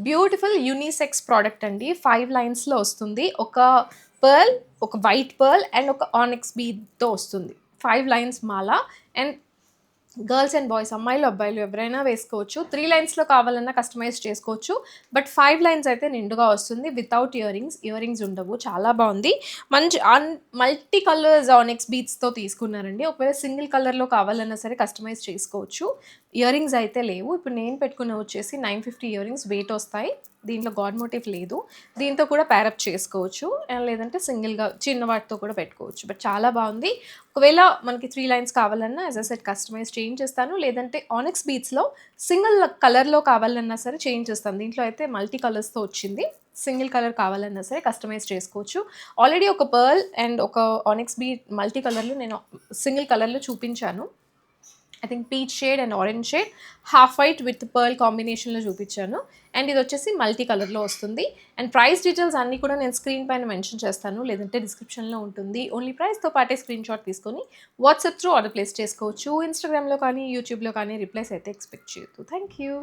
Beautiful unisex product అండి. 5 లైన్స్‌లో వస్తుంది. ఒక పర్ల్, ఒక వైట్ పర్ల్ అండ్ ఒక ఆనిక్స్ బీడ్‌తో వస్తుంది. 5 lines Mala and girls and boys, అమ్మాయిలు, అబ్బాయిలు ఎవరైనా వేసుకోవచ్చు. 3 లైన్స్‌లో కావాలన్నా కస్టమైజ్ చేసుకోవచ్చు. బట్ 5 లైన్స్ అయితే నిండుగా వస్తుంది. వితౌట్ ఇయర్ రింగ్స్ ఉండవు. చాలా బావుంది. మంచి మల్టీ కలర్స్ ఆనిక్స్ బీడ్స్‌తో తీసుకున్నారండి. ఒకవేళ సింగిల్ కలర్‌లో కావాలన్నా సరే కస్టమైజ్ చేసుకోవచ్చు. ఇయర్ రింగ్స్ అయితే లేవు. ఇప్పుడు నేను పెట్టుకున్నవి వచ్చేసి 950 ఇయర్ రింగ్స్ వెయిట్ వస్తాయి. దీంట్లో గాడ్ మోటివ్ లేదు. దీంతో కూడా ప్యారప్ చేసుకోవచ్చు. లేదంటే సింగిల్‌గా చిన్న వాటితో కూడా పెట్టుకోవచ్చు. బట్ చాలా బావుంది. ఒకవేళ మనకి 3 లైన్స్ కావాలన్నా యాజ్ ఐ సెడ్ కస్టమైజ్ చేయించేస్తాను. లేదంటే ఆనిక్స్ బీడ్స్‌లో సింగిల్ కలర్‌లో కావాలన్నా సరే చేయించేస్తాను. దీంట్లో అయితే మల్టీ కలర్స్‌తో వచ్చింది. సింగిల్ కలర్ కావాలన్నా సరే కస్టమైజ్ చేసుకోవచ్చు. ఆల్రెడీ ఒక పర్ల్ అండ్ ఒక ఆనిక్స్ బీడ్ మల్టీ కలర్‌లో నేను సింగిల్ కలర్‌లో చూపించాను. I think peach shade and orange shade, half white with pearl కాంబినేషన్‌లో చూపించాను. అండ్ ఇది వచ్చేసి మల్టీ కలర్‌లో వస్తుంది. అండ్ ప్రైస్ డీటెయిల్స్ అన్నీ కూడా నేను స్క్రీన్ పైన మెన్షన్ చేస్తాను. లేదంటే డిస్క్రిప్షన్‌లో ఉంటుంది. ఓన్లీ ప్రైస్‌తో పాటే స్క్రీన్ షాట్ తీసుకొని వాట్సాప్ త్రూ ఆర్డర్ ప్లేస్ చేసుకోవచ్చు. ఇన్‌స్టాగ్రామ్‌లో కానీ, యూట్యూబ్‌లో కానీ రిప్లైస్ అయితే ఎక్స్‌పెక్ట్ చేయొద్దు. Thank you.